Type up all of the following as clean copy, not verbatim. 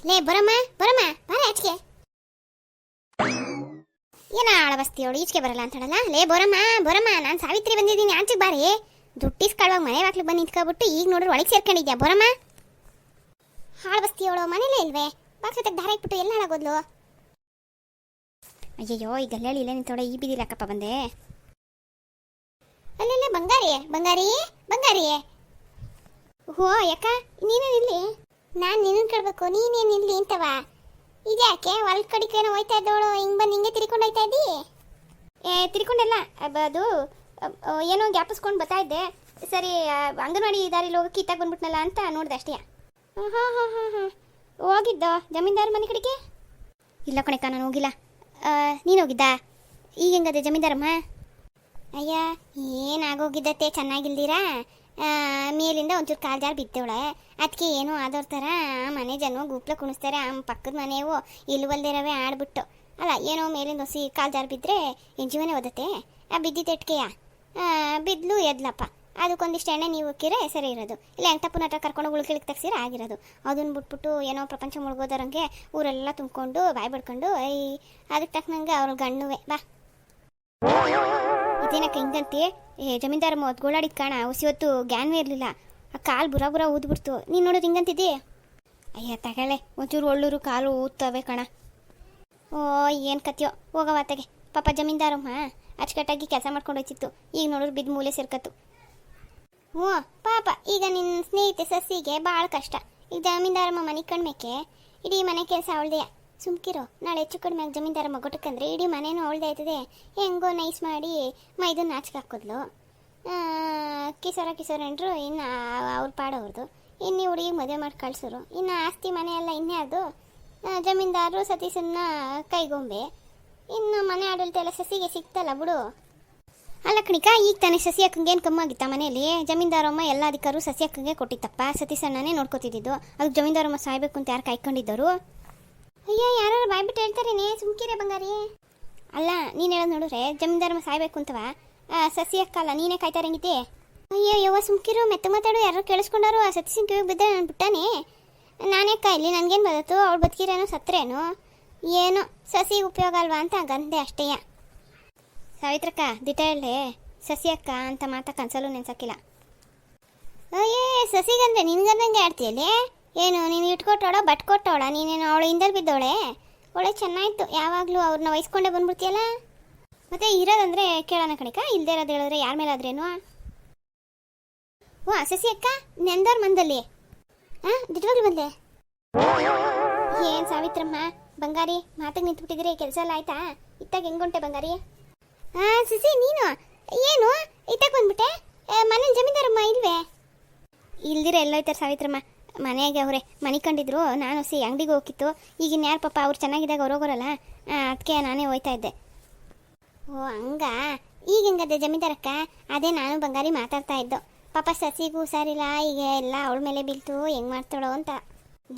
ಲೇ ಬರಮ್ಮ ಬರಮ್ಮ ಬಾರೆ ಆಚೆಗೆ. ಏನ ಆಳಬಸ್ತಿಯವಳು ಈಚೆಗೆ ಬರಲ್ಲ ಅಂತಾಳಲ್ಲ. ಲೇ ಬರಮ್ಮ ಬರಮ್ಮ, ನಾನು ಸಾವಿತ್ರಿ ಬಂದಿದ್ದೀನಿ, ಆಚೆಗೆ ಬಾರಿ. ದುಡ್ಡಿಸ್ಕೊಳ್ಳುವಾಗ ಮನೆ ಬಾಕ್ಲಿಗೆ ಬಂದು ನಿಂತ್ಕೊಬಿಟ್ಟು ಈಗ ನೋಡ್ರಿ ಒಳಗೆ ಸೇರ್ಕೊಂಡಿದ್ಯಾ. ಬರಮ್ಮ. ಹಾಳಬಸ್ತಿಯವಳು ಮನೇಲೇ ಇಲ್ವೇ? ಬಾಕ್ಲ ತೆಗ್ದು ದಾರ ಇಟ್ಬಿಟ್ಟು ಎಲ್ಲ ಹಾಳಾಗೋದ್ಲು. ಅಯ್ಯಯ್ಯೋ, ಈಗ ಗಲ್ಲೇಳಿ ಇಲ್ಲೇ ನಿಂತೋಡೆ, ಈ ಬಿದ್ದಿಲ್ಲಕ್ಕಪ್ಪ ಬಂದೆ. ಅಲ್ಲೆಲ್ಲ ಬಂಗಾರಿ ಬಂಗಾರಿ ಬಂಗಾರಿ. ಹೋ ಯಾಕ ನೀನೇನಿಲ್ಲಿ? ನಾನು ನಿನ್ನ ಕೇಳ್ಬೇಕು, ನೀನೇನಿಲ್ಲಿ ಅಂತವ. ಇದ್ಯಾಕೆ ಹೊಲ್ ಕಡಿಕೇನೋ ಹೋಯ್ತಾ ಇದ್ದವಳು ಹಿಂಗೆ ಬಂದು ಹಿಂಗೆ ತಿರ್ಕೊಂಡು ಹೋಯ್ತಾ ಇದ್ದಿ? ತಿರ್ಕೊಂಡೆಲ್ಲ ಅದು ಏನೋ ಗ್ಯಾಪಿಸ್ಕೊಂಡು ಬರ್ತಾ ಇದ್ದೆ. ಸರಿ ಅಂಗನವಾಡಿ ದಾರಿಲಿ ಹೋಗಿ ಕಿತ್ತಾಗ ಬಂದ್ಬಿಟ್ನಲ್ಲ ಅಂತ ನೋಡಿದೆ ಅಷ್ಟೇ. ಹಾಂ ಹಾಂ ಹಾಂ ಹಾಂ ಹಾಂ ಹೋಗಿದ್ದ ಜಮೀನ್ದಾರ ಮನೆ ಕಡೆಗೆ? ಇಲ್ಲ ಕಣಕ್ಕ, ನಾನು ಹೋಗಿಲ್ಲ. ನೀನು ಹೋಗಿದ್ದ? ಈಗ ಹೆಂಗದೆ ಜಮೀನ್ದಾರಮ್ಮ? ಅಯ್ಯ ಏನಾಗೋಗಿದ್ದತ್ತೆ, ಚೆನ್ನಾಗಿಲ್ದಿರಾ ಮೇಲಿಂದ ಒಂಚೂರು ಕಾಲು ಜಾರು ಬಿದ್ದವಳೆ. ಅದಕ್ಕೆ ಏನೋ ಆದವ್ರ ಥರ ಮನೆ ಜನ ಗುಪ್ಲ ಕುಣಿಸ್ತಾರೆ. ಪಕ್ಕದ ಮನೆಯವು ಇಲ್ವಲ್ದಿರವೇ ಆಡ್ಬಿಟ್ಟು ಅಲ್ಲ, ಏನೋ ಮೇಲಿಂದ ಹೊಸಿ ಕಾಲು ಜಾರು ಬಿದ್ದರೆ ಏನು ಜೀವನೇ ಓದತ್ತೆ? ಬಿದ್ದಿದ್ದೆಟ್ಕೆಯ ಬಿದ್ಲು ಎದ್ಲಪ್ಪ. ಅದಕ್ಕೊಂದಿಷ್ಟು ಎಣ್ಣೆ ನೀವು ಉಕ್ಕಿರೆ ಸರಿ ಇರೋದು. ಇಲ್ಲ ಎಂಟಪ್ಪನ ಹತ್ರ ಕರ್ಕೊಂಡು ಉಳ್ಕಿಳಿಗೆ ತೆಗ್ಸಿರ ಆಗಿರೋದು. ಅದನ್ನು ಬಿಟ್ಬಿಟ್ಟು ಏನೋ ಪ್ರಪಂಚ ಮುಳುಗೋದರಂಗೆ ಊರೆಲ್ಲ ತುಂಬಿಕೊಂಡು ಬಾಯಿ ಬಡ್ಕೊಂಡು ಅದಕ್ಕೆ ತಕ್ಕನಂಗೆ ಅವ್ರ ಗಣ್ಣುವೆ ಬಾ. ಇದೇನಕ್ಕೆ ಹಿಂಗಂತೆ? ಜಮೀನ್ದಾರ ಗೋಳಾಡಿದ ಕಾಣ ಹೊತ್ತು ಗ್ಯಾನ್ವೇ ಇರಲಿಲ್ಲ. ಆ ಕಾಲು ಬುರ ಬುರ ಊದ್ಬಿಡ್ತು. ನೀನು ನೋಡೋದು ಹಿಂಗಂತಿದ್ದಿ? ಅಯ್ಯ ತಗೊಳ್ಳೆ, ಒಂಚೂರು ಒಳ್ಳೂರು ಕಾಲು ಊದ್ತವೆ ಕಣ. ಓ ಏನು ಕತ್ಯೋ, ಹೋಗವಾತಗೆ. ಪಾಪ ಜಮೀನ್ದಾರಮ್ಮ ಅಚ್ಚುಕಟ್ಟಾಗಿ ಕೆಲಸ ಮಾಡ್ಕೊಂಡು ಹೋಯ್ತಿತ್ತು. ಈಗ ನೋಡೋರು ಬಿದ್ದು ಮೂಲೆ ಸೇರ್ಕತ್ತು. ಹ್ಞೂ ಪಾಪ, ಈಗ ನಿನ್ನ ಸ್ನೇಹಿತೆ ಸಸಿಗೆ ಭಾಳ ಕಷ್ಟ. ಈಗ ಜಮೀನ್ದಾರಮ್ಮ ಮನೆ ಕಣ್ಮೇಕೆ ಇಡೀ ಮನೆ ಕೆಲಸ ಅವಳ್ದೆಯ. ಸುಮ್ಕಿರೋ, ನಾಳೆ ಹೆಚ್ಚು ಕಡಿಮೆ ಜಮೀನ್ದಾರಮ್ಮ ಗೊಟ್ಟಕ್ಕಂದ್ರೆ ಇಡೀ ಮನೇನೂ ಅವಳ್ದೇ ಆಯ್ತದೆ. ಹೆಂಗೋ ನೈಸ್ ಮಾಡಿ ಮೈದನ್ನು ನಾಚಿಕೆ ಹಾಕಿದ್ಲು. ಕಿಸೋರನ್ರು ಇನ್ನು ಅವ್ರ ಪಾಡವ್ರದ್ದು. ಇನ್ನು ಹುಡುಗಿಗೆ ಮದುವೆ ಮಾಡಿ ಕಳ್ಸೋರು. ಇನ್ನು ಆಸ್ತಿ ಮನೆ ಎಲ್ಲ ಇನ್ನೇ ಅದು ಜಮೀನ್ದಾರರು ಸತೀಶನ್ನ ಕೈಗೊಂಬೆ. ಇನ್ನು ಮನೆ ಆಡಳಿತ ಎಲ್ಲ ಸಸಿಗೆ ಸಿಕ್ತಲ್ಲ ಬಿಡು. ಅಲ್ಲ ಕಣಿಕ, ಈಗ ತಾನೇ ಸಸಿ ಅಕ್ಕಂಗೆ ಏನು ಕಮ್ಮಾಗಿತ್ತ ಮನೆಯಲ್ಲಿ? ಜಮೀನ್ದಾರಮ್ಮ ಎಲ್ಲ ಅಧಿಕಾರು ಸಸಿ ಅಕ್ಕಂಗೆ ಕೊಟ್ಟಿತ್ತಪ್ಪ. ಸತೀಶಣ್ಣನೇ ನೋಡ್ಕೊತಿದ್ದು. ಅದಕ್ಕೆ ಜಮೀನ್ದಾರಮ್ಮ ಸಾಯ್ಬೇಕು ಅಂತ ಯಾರು ಕಾಯ್ಕೊಂಡಿದ್ದರು? ಅಯ್ಯ ಯಾರು ಬಾಯ್ಬಿಟ್ಟು ಹೇಳ್ತಾರೇನೆ, ಸುಮ್ಕಿರೇ ಬಂಗಾರಿ. ಅಲ್ಲ ನೀನು ಹೇಳೋದು ನೋಡಿದ್ರೆ ಜಮೀನ್ದಾರಮ್ಮ ಸಾಯ್ಬೇಕು ಅಂತವ ಸಸಿ ಅಕ್ಕ ಅಲ್ಲ, ನೀನೇ ಕಾಯ್ತಾರಂಗಿದ್ದೆ. ಅಯ್ಯೋ ಯವ್ವ ಸುಮ್ಕಿರು, ಮೆತ್ತ ಮಾತಾಡು. ಯಾರು ಕೇಳಿಸ್ಕೊಂಡಾರು? ಆ ಸತೀಶನ್ ಕಿವಿಗೆ ಬಿದ್ದರೆ ನಾನು ಬಿಟ್ಟಾನೆ. ನಾನೇ ಕಾಯ್ಲಿ, ನನಗೇನು ಬದತ್ತು? ಅವಳು ಬದುಕಿರೇನೋ ಸತ್ರೇನೋ ಏನೋ, ಸಸಿ ಉಪಯೋಗ ಅಲ್ವಾ ಅಂತ ಗಂದೆ ಅಷ್ಟೇಯ. ಸಾವಿತ್ರಕ್ಕ ದಿಟ ಹೇಳಿ, ಸಸಿ ಅಕ್ಕ ಅಂತ ಮಾತಾ ಕನ್ಸಲು ನೆನ್ಸಕ್ಕಿಲ್ಲ. ಅಯ್ಯೇ ಸಸಿಗಂದ್ರೆ ನಿನ್ಗಂದಂಗೆ ಆಡ್ತೀಯಲ್ಲಿ? ಏನು ನೀನು ಇಟ್ಕೊಟ್ಟೋಳ ಬಟ್ ಕೊಟ್ಟೋಳ? ನೀನೇನು ಅವಳು ಹಿಂದಲ್ಲಿ ಬಿದ್ದವಳೆ? ಒಳ್ಳೆ ಚೆನ್ನಾಗಿತ್ತು, ಯಾವಾಗಲೂ ಅವ್ರನ್ನ ವಹಿಸ್ಕೊಂಡೇ ಬಂದ್ಬಿಡ್ತೀಯಲ್ಲ. ಮತ್ತೆ ಇರೋದಂದ್ರೆ ಕೇಳೋಣ ಕಣಿಕ, ಇಲ್ಲದೆ ಇರೋದು ಹೇಳಿದ್ರೆ ಯಾರ ಮೇಲಾದ್ರೇನು? ಓ ಸಸಿ ಅಕ್ಕ ನೆಂದವ್ರ ಮಂದಲ್ಲಿ ದಿಟ್ವಾಗ್ಲು ಬಂದೆ. ಏನು ಸಾವಿತ್ರಮ್ಮ ಬಂಗಾರಿ ಮಾತಿಗೆ ನಿಂತ್ಬಿಟ್ಟಿದ್ದೀರಿ, ಕೆಲಸ ಎಲ್ಲ ಆಯ್ತಾ? ಇತ್ತಾಗ ಹೆಂಗುಂಟೆ ಬಂಗಾರಿ? ಸಸಿ ನೀನು ಏನು ಇತ್ತಾಗ ಬಂದ್ಬಿಟ್ಟೆ? ಮನೆ ಜಮೀನ್ದಾರಮ್ಮ ಇಲ್ವೇ? ಇಲ್ದಿರ ಎಲ್ಲೋಯ್ತಾರೆ ಸಾವಿತ್ರಮ್ಮ, ಮನೆಯಾಗೆ ಅವರೇ ಮನೆ ಕಂಡಿದ್ರು. ನಾನು ಅಂಗಡಿಗೆ ಹೋಗಿತ್ತು. ಈಗಿನ ಯಾರು ಪಾಪ ಅವ್ರು ಚೆನ್ನಾಗಿದ್ದಾಗ ಅವ್ರು ಹೋಗೋರಲ್ಲ, ಅದಕ್ಕೆ ನಾನೇ ಹೋಯ್ತಾ ಇದ್ದೆ. ಓ ಹಂಗ, ಈಗ ಹೆಂಗದೆ ಜಮೀನ್ದಾರಕ್ಕ? ಅದೇ ನಾನು ಬಂಗಾರಿ ಮಾತಾಡ್ತಾ ಇದ್ದೋ. ಪಾಪ ಸಸಿಗೂ ಹುಷಾರಿಲ್ಲ, ಈಗ ಎಲ್ಲ ಅವಳ ಮೇಲೆ ಬೀಳ್ತು, ಹೆಂಗೆ ಮಾಡ್ತಾಳೋ ಅಂತ.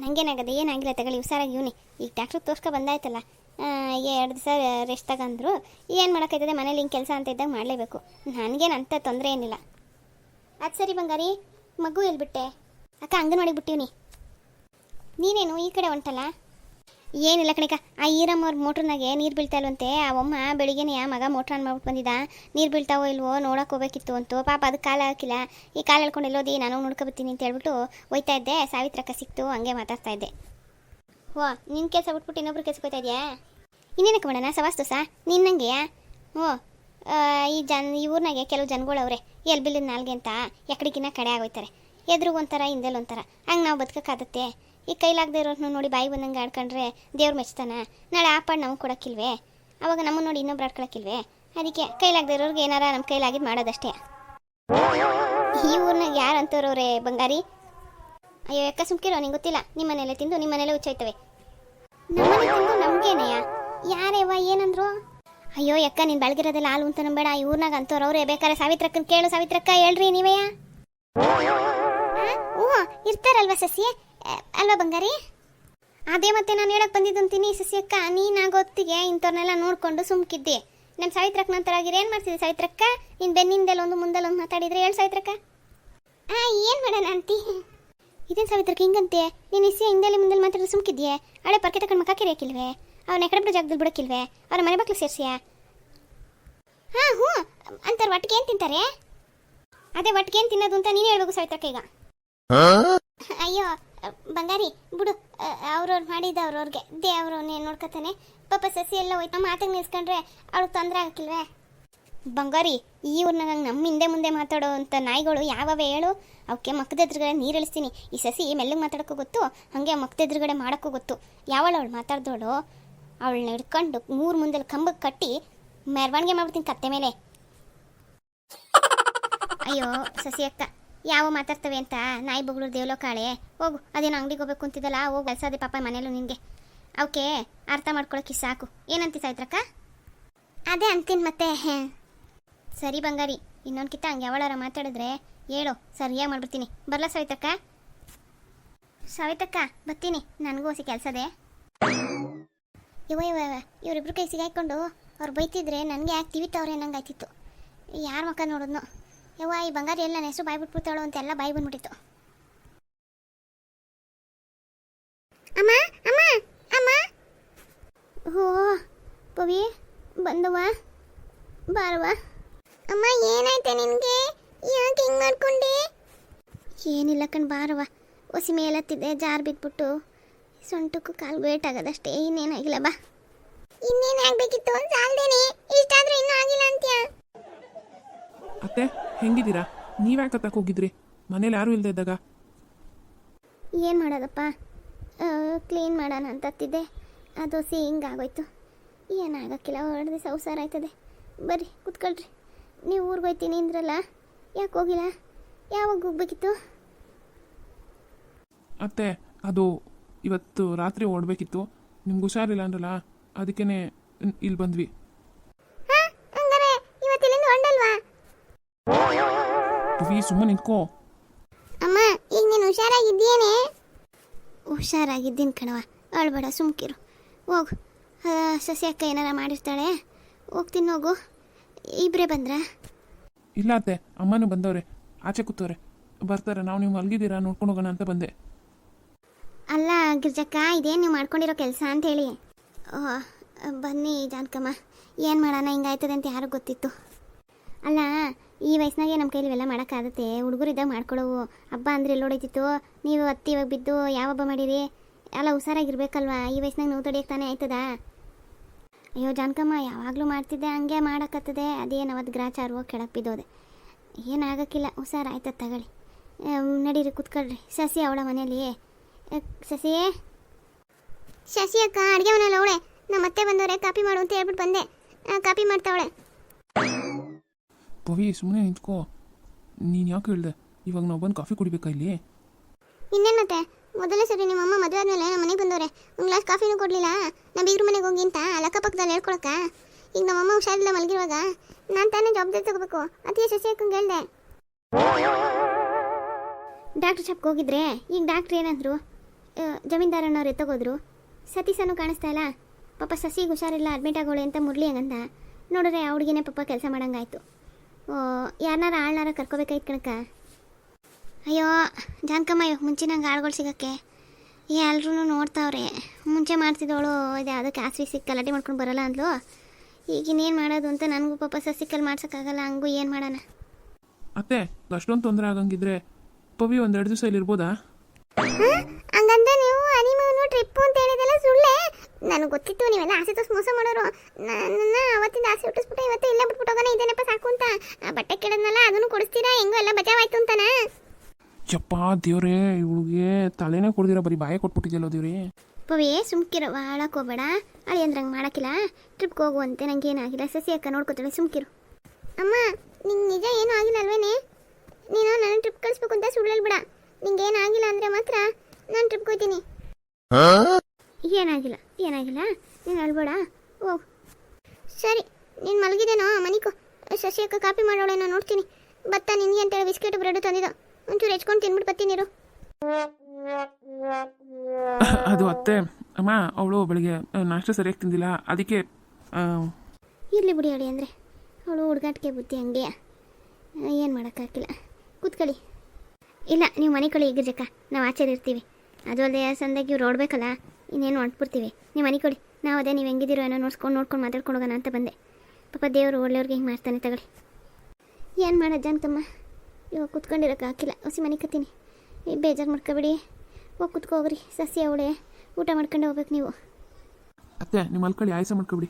ನನಗೇನಾಗದೆ? ಏನಾಗಿಲ್ಲ ತಗೊಳ್ಳಿ, ಹುಷಾರಾಗಿ ಇವನಿ. ಈಗ ಡಾಕ್ಟ್ರಿಗೆ ತೋರ್ಸ್ಕೊ ಬಂದಾಯ್ತಲ್ಲ, 2 ದಿವಸ ರೆಸ್ಟ್ ತಗೊಂಡ್ರು. ಏನು ಮಾಡೋಕ್ಕಾಯ್ತದೆ, ಮನೇಲಿ ಹಿಂಗೆ ಕೆಲಸ ಅಂತ ಇದ್ದಾಗ ಮಾಡಲೇಬೇಕು. ನನಗೇನು ಅಂಥ ತೊಂದರೆ ಏನಿಲ್ಲ. ಅದು ಸರಿ ಬಂಗಾರಿ, ಮಗು ಹೇಳ್ಬಿಟ್ಟೆ ಅಕ್ಕ? ಅಂಗನವಾಡಿಗೆ ಬಿಟ್ಟಿವ್ನಿ. ನೀನೇನು ಈ ಕಡೆ ಹೊಂಟಲ್ಲ? ಏನಿಲ್ಲ ಕಣಿಕ, ಆ ಈರಮ್ಮವ್ರ ಮೋಟ್ರನಾಗೆ ನೀರು ಬೀಳ್ತಾಯಿಲ್ವಂತೆ. ಆ ಅಮ್ಮ ಬೆಳಿಗ್ಗೆನೇ ಮಗ ಮೋಟ್ರ್ ಆನ್ ಮಾಡ್ಬಿಟ್ಟು ಬಂದಿದ್ದ. ನೀರು ಬೀಳ್ತಾವೋ ಇಲ್ವೋ ನೋಡೋಕೆ ಹೋಗ್ಬೇಕಿತ್ತು ಅಂತು. ಪಾಪ ಅದಕ್ಕೆ ಕಾಲು ಹಾಕಿಲ್ಲ. ಈ ಕಾಲು ಹೇಳ್ಕೊಂಡು ಎಲ್ಲೋದಿ, ನಾನು ನೋಡ್ಕೊಬತ್ತೀನಿ ಅಂತ ಹೇಳ್ಬಿಟ್ಟು ಹೋಯ್ತಾ ಇದ್ದೆ. ಸಾವಿತ್ರಕ್ಕ ಸಿಕ್ತು, ಹಂಗೆ ಮಾತಾಡ್ತಾ ಇದ್ದೆ. ಓ ನಿನ್ನ ಕೆಲಸ ಬಿಟ್ಬಿಟ್ಟು ಇನ್ನೊಬ್ರು ಕೆಲಸಕ್ಕೆ ಹೋಗ್ತಾ ಇದೆಯಾ? ಇನ್ನೇನಕ್ಕೆ ಮಾಡೋಣ ಸವಾಸ್ ದೋಸ ನಿನ್ನಂಗೆಯಾ? ಓ ಈ ಊರಿನಾಗೆ ಕೆಲವು ಜನಗಳವ್ರೆ ಎಲ್ಲಿ ಬಿಲ್ಲಿದ ನಾಲ್ಗೆ ಅಂತ ಎಕಡಿಗಿನ್ನ ಕಡೆ ಆಗೋಯ್ತಾರೆ. ಎದುರುಗೊಂಥರ ಹಿಂದೆಲ್ಲ ಒಂಥರ. ಹಂಗೆ ನಾವು ಬದುಕೋಕ್ಕಾಗತ್ತೆ? ಈ ಕೈಲಾಗದೆ ಇರೋರ್ನು ನೋಡಿ ಬಾಯಿ ಬಂದಂಗೆ ಆಡ್ಕೊಂಡ್ರೆ ದೇವ್ರು ಮೆಚ್ತಾನ? ನಾಳೆ ಆ ಪಾಡು ನಮಗೆ ಕೊಡೋಕ್ಕಿಲ್ವೇ? ಅವಾಗ ನಮ್ಮನ್ನು ನೋಡಿ ಇನ್ನೊಬ್ರು ಆಡ್ಕೊಳಕ್ಕಿಲ್ವೇ? ಅದಕ್ಕೆ ಕೈಲಾಗದೆ ಇರೋರ್ಗೆ ಏನಾರ ನಮ್ಮ ಕೈಲಾಗಿದ್ದು ಮಾಡೋದಷ್ಟೇ. ಈ ಊರಿನಾಗ ಯಾರು ಅಂತವ್ರವ್ರೆ ಬಂಗಾರಿ? ಅಯ್ಯೋ ಯಾಕ ಸುಮ್ಕಿರೋ, ನಿಂಗೆ ಗೊತ್ತಿಲ್ಲ? ನಿಮ್ಮ ಮನೇಲೆ ತಿಂದು ನಿಮ್ಮ ಮನೇಲೆ ಹುಚ್ಚಾಯ್ತವೆ. ನಮ್ಮನೆ ತಿಂದು ನಮಗೇನೆಯ? ಯಾರೇವ ಏನಂದ್ರು? ಅಯ್ಯೋ ಯಕ್ಕ ನೀನು ಬೆಳಗಿರೋದೆಲ್ಲ ಹಾಲು ಅಂತ ನಂಬೇಡ. ಈ ಊರ್ನಾಗ ಅಂತವ್ರವ್ರೆ. ಬೇಕಾದ್ರೆ ಸಾವಿತ್ರಕ್ಕನ ಕೇಳು. ಸಾವಿತ್ರಕ್ಕ ಹೇಳ್ರಿ ನೀವಯ್ಯ. ಹ್ಞೂ ಇರ್ತಾರಲ್ವ ಸಸಿ ಅಲ್ವಾ ಬಂಗಾರಿ? ಅದೇ ಮತ್ತೆ ನಾನು ಹೇಳಕ್ಕೆ ಬಂದಿದ್ದಂತೀನಿ ಸಸಿ ಅಕ್ಕ. ನೀನಾಗೊತ್ತಿಗೆ ಇಂಥವ್ರನ್ನೆಲ್ಲ ನೋಡ್ಕೊಂಡು ಸುಮ್ಕಿದ್ದೆ. ನಮ್ಮ ಸಾವಿತ್ರಕ್ಕ ನಂತರ ಆಗಿರೋ ಏನು ಮಾಡ್ತಿದ್ದೆ ಸಾವಿತ್ರಕ್ಕ? ನೀನು ಬೆನ್ನಿಂದೆಲ್ಲ ಒಂದು ಮುಂದೆಲ್ಲ ಒಂದು ಮಾತಾಡಿದ್ರೆ ಹೇಳು ಸಾವಿತ್ರಕ್ಕ. ಏನು ಮಾಡೋಣ ಆಂಟಿ? ಇದೇನು ಸಾವಿತ್ರಕ್ಕ ಹಿಂಗಂತೆ? ನೀನು ಹಿಂದೆಲ್ಲಿ ಮುಂದೆಲ್ಲಿ ಮಾತಾಡಿದ್ರೆ ಸುಮ್ಕಿದ್ಯೆ? ಹಳೆ ಪರ್ಕೆ ತಗೊಂಡು ಮಕ್ಕ ಕೆರಿಯಾಕಿಲ್ವೇ? ಅವನ ಎಕಡೆ ಬಿಡೋ ಜಾಗದಲ್ಲಿ ಬಿಡೋಕ್ಕಿಲ್ವೇ? ಅವ್ರ ಮನೆ ಮಕ್ಳು ಸೇರಿಸಿಯಾ? ಹಾಂ ಹ್ಞೂ ಅಂತಾರೆ. ಒಟ್ಟಿಗೆ ಏನು ತಿಂತಾರೆ? ಅದೇ ಒಟ್ಟಿಗೆ ಏನು ತಿನ್ನೋದು ಅಂತ ನೀನು ಹೇಳ್ಬೇಕು ಸಾವಿತ್ರಕ್ಕ ಈಗ. ಅಯ್ಯೋ ಬಂಗಾರಿ ಬಿಡು, ಅವ್ರವ್ರು ಮಾಡಿದ ಅವ್ರವ್ರಿಗೆ ದೇವ್ರವ್ನೇ ನೋಡ್ಕೊತಾನೆ. ಪಾಪ ಸಸಿ ಎಲ್ಲ ಹೋಯ್ತು, ಮಾತಾಗಿ ನಿಲ್ಸ್ಕೊಂಡ್ರೆ ಅವ್ಳಿಗೆ ತೊಂದರೆ ಆಗಕ್ಕಿಲ್ವೇ? ಬಂಗಾರಿ, ಈ ಊರ್ನಾಗ ನಮ್ಮ ಹಿಂದೆ ಮುಂದೆ ಮಾತಾಡೋ ಅಂಥ ನಾಯಿಗಳು ಯಾವವೇ ಹೇಳು? ಅವಕ್ಕೆ ಮಕ್ಕದ ಎದುರುಗಡೆ ನೀರು ಇಳಿಸ್ತೀನಿ. ಈ ಸಸಿ ಮೆಲ್ಲಗೆ ಮಾತಾಡೋಕ್ಕೂ ಗೊತ್ತು, ಹಾಗೆ ಮಕ್ಕದ ಎದುರುಗಡೆ ಮಾಡೋಕ್ಕೂ ಗೊತ್ತು. ಯಾವಳು ಅವಳು ಮಾತಾಡ್ದೋಳು, ಅವಳನ್ನ ಹಿಡ್ಕೊಂಡು ಮೂರು ಮುಂದೆಲ್ಲಿ ಕಂಬಕ್ಕೆ ಕಟ್ಟಿ ಮೆರವಣಿಗೆ ಮಾಡ್ಬಿಡ್ತೀನಿ ಕತ್ತೆ ಮೇಲೆ. ಅಯ್ಯೋ ಸಸಿ ಅಕ್ಕ, ಯಾವ ಮಾತಾಡ್ತವೆ ಅಂತ ನಾಯಿ ಬೊಗಳು ದೇವ್ಲೋ ಕಾಳೆ. ಹೋಗು, ಅದೇನೋ ಅಂಗಡಿಗೆ ಹೋಗ್ಬೇಕು ಅಂತಿದ್ದಲ್ಲ, ಹೋಗಿ ಕೆಲಸದೆ ಪಾಪ ಮನೇಲೂ ನಿನಗೆ. ಅವಕ್ಕೆ ಅರ್ಥ ಮಾಡ್ಕೊಳಕ್ಕೆ ಸಾಕು. ಏನಂತಿ ಸಾವಿತ್ರಕ್ಕ? ಅದೇ ಅಂತೀನಿ ಮತ್ತೆ. ಸರಿ ಬಂಗಾರಿ, ಇನ್ನೊಂದು ಕಿತ್ತ ಹಂಗೆ ಯಾವಳಾರ ಮಾತಾಡಿದ್ರೆ ಹೇಳು, ಸರಿಯಾಗಿ ಮಾಡ್ಬಿಡ್ತೀನಿ. ಬರಲ್ಲ ಸವಿತಕ್ಕ? ಸವಿತಕ್ಕ ಬರ್ತೀನಿ, ನನಗೂ ಹೊಸಿ ಕೆಲಸದೆ. ಇವರಿಬ್ರು ಕೈ ಸಿಗಾಯ್ಕೊಂಡು ಅವ್ರು ಬೈತಿದ್ರೆ ನನಗೆ ಯಾಕೆ ತಿವಿತವ್ರೆ ನಂಗೆ ಆಯ್ತಿತ್ತು. ಯಾರ ಮಕ್ಕ ನೋಡಿದ್ನೋ ಯವ್ವ, ಈ ಬಂಗಾರಿ ಎಲ್ಲ ನನ್ನ ಹೆಸರು ಬಾಯಿ ಬಿಟ್ಬಿಡ್ತಾಳು ಅಂತೆಲ್ಲ ಬಾಯಿ ಬಂದ್ಬಿಟ್ಟಿತ್ತು. ಅಮ್ಮ ಅಮ್ಮ ಅಮ್ಮ, ಓ ಪವಿ ಬಂದವ, ಬಾರವ. ಅಮ್ಮ ಏನಾಯ್ತೆ ನಿನಗೆ? ಯಾಕೆ ಹಿಂಗೆ ಮಾಡ್ಕೊಂಡೆ? ಏನಿಲ್ಲ ಕಣ್, ಬಾರವ. ಹೊಸಿ ಮೇಲತ್ತಿದ್ದೆ, ಜಾರ್ ಬಿದ್ಬಿಟ್ಟು ಸೊಂಟಕ್ಕೂ ಕಾಲು ವೇಟ್ ಆಗೋದಷ್ಟೇ, ಇನ್ನೇನಾಗಿಲ್ಲ. ಬಾ. ಇನ್ನೇನಾಗಬೇಕಿತ್ತು ಸಾಲ್ದೇನೆ, ಇಷ್ಟಾದ್ರೂ ಇನ್ನೂ ಆಗಿಲ್ಲ ಅಂತ್ಯಾ? ಅತ್ತೆ ಹೆಂಗಿದ್ದೀರಾ? ನೀವ್ಯಾಕೆ ತಕ್ಕ ಹೋಗಿದ್ರಿ? ಮನೇಲಿ ಯಾರೂ ಇಲ್ಲದೆ ಇದ್ದಾಗ? ಏನು ಮಾಡೋದಪ್ಪ, ಕ್ಲೀನ್ ಮಾಡೋಣ ಅಂತತ್ತಿದ್ದೆ, ಅದು ಸಿ ಹಿಂಗಾಗೋಯ್ತು. ಏನಾಗಕ್ಕಿಲ್ಲ, ಹೊಡೆದು ಸಂಸಾರ ಆಯ್ತದೆ. ಬರ್ರಿ ಕೂತ್ಕೊಳ್ರಿ. ನೀವು ಊರಿಗೆ ಹೋಯ್ತೀನಿ ಅಂದ್ರಲ್ಲ, ಯಾಕೆ ಹೋಗಿಲ್ಲ? ಯಾವಾಗ ಹೋಗ್ಬೇಕಿತ್ತು? ಅತ್ತೆ ಅದು ಇವತ್ತು ರಾತ್ರಿ ಓಡಬೇಕಿತ್ತು, ನಿಮ್ಗೆ ಹುಷಾರಿಲ್ಲ ಅಂದ್ರಲ್ಲ, ಅದಕ್ಕೇ ಇಲ್ಲಿ ಬಂದ್ವಿ. ಪವಿ ಸುಮ್ಮನೆ ನಿಂತ್ಕೋ. ಅಮ್ಮ ಈಗ ನೀನು ಹುಷಾರಾಗಿದ್ದೀಯೇನೆ? ಹುಷಾರಾಗಿದ್ದೀನಿ ಕಣವ, ಅಳ್ಬೇಡ, ಸುಮ್ಕಿರು. ಹೋಗು, ಸಸಿ ಅಕ್ಕ ಏನಾರ ಮಾಡಿರ್ತಾಳೆ, ಹೋಗ್ತೀನಿ ಹೋಗು. ಇಬ್ಬರೇ ಬಂದ್ರ? ಇಲ್ಲ ಅತ್ತೆ, ಅಮ್ಮನೂ ಬಂದವ್ರೆ, ಆಚೆ ಕೂತವ್ರೆ, ಬರ್ತಾರೆ. ನಾವು ನೀವು ಮಲಗಿದ್ದೀರಾ ನೋಡ್ಕೊಂಡು ಹೋಗೋಣ ಅಂತ ಬಂದೆ. ಅಲ್ಲ ಗಿರ್ಜಕ್ಕ, ಇದೇನು ನೀವು ಮಾಡ್ಕೊಂಡಿರೋ ಕೆಲಸ ಅಂತ ಹೇಳಿ. ಬನ್ನಿ ಜಾನಕಮ್ಮ, ಏನು ಮಾಡೋಣ, ಹಿಂಗಾಯ್ತದೆ ಅಂತ ಯಾರಿಗೂ ಗೊತ್ತಿತ್ತು. ಅಲ್ಲ ಈ ವಯಸ್ಸಿನಾಗೆ ನಮ್ಮ ಕೈಲಿ ಇವೆಲ್ಲ ಮಾಡೋಕ್ಕಾಗತ್ತೆ? ಹುಡುಗರಿದ್ದಾಗ ಮಾಡ್ಕೊಳ್ಳೋವು. ಹಬ್ಬ ಅಂದರೆ ಎಲ್ಲಿ ಹೊಡೀತಿತ್ತು? ನೀವು ಹತ್ತಿ ಇವಾಗ ಬಿದ್ದು ಯಾವ ಹಬ್ಬ ಮಾಡಿರಿ? ಎಲ್ಲ ಹುಷಾರಾಗಿರ್ಬೇಕಲ್ವ? ಈ ವಯಸ್ಸಿನಾಗ ನೋವು ತಡಿಯೋಕೆ ತಾನೇ ಆಯ್ತದ? ಅಯ್ಯೋ ಜಾನಕಮ್ಮ, ಯಾವಾಗಲೂ ಮಾಡ್ತಿದ್ದೆ, ಹಂಗೆ ಮಾಡೋಕ್ಕತ್ತದೆ. ಅದೇನು ಅವತ್ತು ಗ್ರಾಚಾರವೋ ಕೆಳಕ್ಕೆ ಬಿದ್ದೋದೆ. ಏನಾಗಕ್ಕಿಲ್ಲ, ಹುಷಾರಾಯ್ತದ ತಗೊಳ್ಳಿ. ನಡೀರಿ ಕೂತ್ಕೊಳ್ರಿ. ಸಸಿ ಅವಳ ಮನೇಲಿ. ಸಸಿ ಶಶಿ ಅಕ್ಕ ಅಡುಗೆ ಮನೇಲಿ ಅವಳೆ. ನಮ್ಮ ಅತ್ತೆ ಬಂದವರೆ, ಕಾಪಿ ಮಾಡು ಅಂತ ಹೇಳ್ಬಿಟ್ಟು ಬಂದೆ, ಕಾಪಿ ಮಾಡ್ತಾವಳೆ. ಪವಿ ಸುಮ್ಮನೆ ನಿಂತ್ಕೋ. ನೀನು ಯಾಕೆ ಹೇಳ್ದೆ? ಇವಾಗ ನಾವು ಬಂದು ಕಾಫಿ ಕುಡಿಬೇಕಾ ಇಲ್ಲಿ? ಇನ್ನೇನು ಮತ್ತೆ, ಮೊದಲೇ ಸರಿ ನಿಮ್ಮಮ್ಮ ಮದುವೆ ಆದಮೇಲೆ ನಮ್ಮ ಮನೆಗೆ ಬಂದವ್ರೆ, ಒಂದು ಗ್ಲಾಸ್ ಕಾಫಿನೂ ಕೊಡಲಿಲ್ಲ. ನಾ ಬೀಗ್ರ ಮನೆಗೆ ಹೋಗಿ ಅಂತ ಅಕ್ಕಪಕ್ಕದಲ್ಲಿ ಹೇಳ್ಕೊಳಕ್ಕ. ಈಗ ನಮ್ಮಮ್ಮ ಹುಷಾರಿಲ್ಲ ಮಲಗಿರುವಾಗ ನಾನು ತಾನೇ ಜವಾಬ್ದಾರಿ ತಗೋಬೇಕು. ಅದಕ್ಕೆ ಶಶಿ ಅಕ್ಕಂಗೆ ಹೇಳ್ದೆ. ಡಾಕ್ಟ್ರ್ ಶಾಪ್ಗೆ ಹೋಗಿದ್ರೆ ಈಗ ಡಾಕ್ಟ್ರ್ ಏನಂದ್ರು? ಜಮೀನ್ದಾರನವ್ರು ಎತ್ತಗೋದ್ರು. ಸತೀಸನು ಕಾಣಿಸ್ತಾ ಇಲ್ಲ. ಪಾಪ ಸಸಿಗೆ ಹುಷಾರಿಲ್ಲ, ಅಡ್ಮಿಟ್ ಆಗೋಳೆ ಅಂತ ಮುರಳಿ ಹಂಗಂದ. ನೋಡಿದ್ರೆ ಆ ಹುಡುಗಿನೇ ಪಾಪ ಕೆಲಸ ಮಾಡಂಗಾಯ್ತು. ಯಾರನ್ನಾರ ಆಳ್ನಾರ ಕರ್ಕೋಬೇಕಾಯ್ತು ಕಣಕ್ಕ. ಅಯ್ಯೋ ಜಾನಕಮ್ಮ, ಇವಾಗ ಮುಂಚೆ ನಂಗೆ ಆಳ್ಗಳು ಸಿಗೋಕ್ಕೆ ಎಲ್ಲರೂ ನೋಡ್ತಾವ್ರೆ. ಮುಂಚೆ ಮಾಡ್ತಿದ್ದವಳು ಇದು ಯಾವುದಕ್ಕೆ ಆಸ್ವಿ ಸಿಕ್ಕ ಗಲಾಟೆ ಮಾಡ್ಕೊಂಡು ಬರೋಲ್ಲ ಅಂದ್ಲು. ಈಗಿನ್ನೇನು ಮಾಡೋದು ಅಂತ ನನಗೂ ಪಾಪ ಸಸಿಕಲ್ಲಿ ಮಾಡ್ಸೋಕ್ಕಾಗಲ್ಲ. ಹಂಗೂ ಏನು ಮಾಡೋಣ? ಅತ್ತೆ ಅಷ್ಟೊಂದು ತೊಂದರೆ ಆಗಂಗಿದ್ರೆ ಪವಿ ಒಂದೆರಡು ದಿವಸ ಇಲ್ಲಿ ಇರ್ಬೋದಾ? ಹಂಗಂತ ನೀವು ಹನಿಮೂನು ಟ್ರಿಪ್ಪು ಅಂತ ಹೇಳಿದೆಲ್ಲ ಸುಳ್ಳೆ. ನನಗೆ ಗೊತ್ತಿತ್ತು ನೀವೆಲ್ಲ ಆಸೆ ತೋರಿಸಿ ಮೋಸ ಮಾಡೋರು. ನನ್ನ ಅವತ್ತಿಂದ ಆಸೆ ಹುಟ್ಟಿಸ್ಬಿಟ್ಟು ಇವತ್ತು ಇಲ್ಲೇ ಬಿಟ್ಬಿಟ್ಟು ಹೋಗೋಣ, ಇದೇನಪ್ಪ ಸಾಕು ಅಂತ. ಬಟ್ಟೆ ಕೆಡದ್ನಲ್ಲ ಅದನ್ನು ಕೊಡಿಸ್ತೀರಾ? ಹೆಂಗೋ ಎಲ್ಲ ಬಚಾವಾಯ್ತು ಅಂತಾನ. ಚಪ್ಪ ದೇವ್ರೇ, ಇವಳಿಗೆ ತಲೆನೇ ಕೊಡ್ದಿರ, ಬರೀ ಬಾಯೇ ಕೊಟ್ಬಿಟ್ಟಿದ್ಯಲ್ಲೋ ದೇವ್ರಿ. ಪವಿ ಸುಮ್ಕಿರು, ಹಾಳಕ್ಕೆ ಹೋಗ್ಬೇಡ. ಅಳಿ ಅಂದ್ರೆ ಹಂಗೆ ಮಾಡೋಕ್ಕಿಲ್ಲ. ಟ್ರಿಪ್ಗೆ ಹೋಗುವಂತೆ, ನಂಗೆ ಏನಾಗಿಲ್ಲ. ಸಸಿ ಅಕ್ಕ ನೋಡ್ಕೊತಾಳೆ, ಸುಮ್ಕಿರು. ಅಮ್ಮ ನಿಂಗೆ ನಿಜ ಏನೂ ಆಗಿಲ್ಲ ಅಲ್ವೇನೆ? ನೀನು ನನ್ನ ಟ್ರಿಪ್ ಕಳಿಸ್ಬೇಕು ಅಂತ ಸುಳ್ಳು ಹೇಳ್ಬೇಡ. ನಿಂಗೆ ಏನಾಗಿಲ್ಲ ಅಂದರೆ ಮಾತ್ರ ನಾನು ಟ್ರಿಪ್ಗೆ ಹೋಗ್ತೀನಿ. ಏನಾಗಿಲ್ಲ ಏನಾಗಿಲ್ಲ, ನೀನು ಹೇಳ್ಬೇಡ, ಹೋಗು. ಸರಿ, ನೀನು ಮಲಗಿದೇನೋ ಮನಿಕೋ. ಶಶಿ ಅಕ್ಕ ಕಾಪಿ ಮಾಡೋಳೆ, ನಾನು ನೋಡ್ತೀನಿ. ಬತ್ತ ನಿನಗೆ ಅಂತೇಳಿ ಬಿಸ್ಕೆಟ್ ಬ್ರೆಡ್ ತಂದಿದ್ದು, ಒಂಚೂರು ಹೆಚ್ಕೊಂಡು ತಿನ್ಬಿಟ್ಟು ಬರ್ತೀನಿರು. ಅದು ಅತ್ತೆ, ಅಮ್ಮ ಅವಳು ಬೆಳಿಗ್ಗೆ ನಾಷ್ಟ ಸರಿಯಾಗಿ ತಿಂದಿಲ್ಲ, ಅದಕ್ಕೆ. ಇರಲಿ ಬಿಡಿ ಅಡಿ ಅಂದರೆ ಅವಳು ಹುಡುಗಾಟಿಗೆ ಬುದ್ಧಿ ಹಂಗೆ, ಏನು ಮಾಡೋಕ್ಕಾಗಿಲ್ಲ. ಕೂತ್ಕೊಳ್ಳಿ. ಇಲ್ಲ ನೀವು ಮನೆ ಕಳಿ ಈಗಿರ್ಜಕ್ಕ, ನಾವು ಆಚೆ ಇರ್ತೀವಿ. ಅದು ಅಲ್ಲದೆ ಸಂದಾಗಿ ಇವ್ರು ಓಡಬೇಕಲ್ಲ, ಇನ್ನೇನು ಹೊಂಟ್ಬಿಡ್ತೀವಿ. ನೀವು ಮನೆ ಕೊಡಿ, ನಾವು ಅದೇ ನೀವು ಹೆಂಗಿದ್ದೀರೋ ಏನೋ ನೋಡ್ಕೊಂಡು ಮಾತಾಡ್ಕೊಂಡು ಹೋಗೋಣ ಅಂತ ಬಂದೆ. ಪಾಪ ದೇವರು ಒಳ್ಳೆಯವ್ರಿಗೆ ಹಿಂಗೆ ಮಾಡ್ತಾನೆ ತಗೊಳ್ಳಿ. ಏನು ಮಾಡೋದು ಜಾನಕಮ್ಮ, ಇವಾಗ ಕುತ್ಕೊಂಡಿರೋಕೆ ಹಾಕಿಲ್ಲ, ಹೊಸಿ ಮನೆ ಕತ್ತೀನಿ. ಬೇಜಾರು ಮಾಡ್ಕೊಬೇಡಿ, ಹೋಗಿ ಕುತ್ಕೋಗ್ರಿ. ಸಸಿ ಅವಳೆ ಊಟ ಮಾಡ್ಕೊಂಡು ಹೋಗ್ಬೇಕು ನೀವು. ಅತ್ತೆ ನಿಮ್ಮ ಮಲ್ಕಳಿ ಆಯಾಸ ಮಾಡ್ಕೊಬಿಡಿ.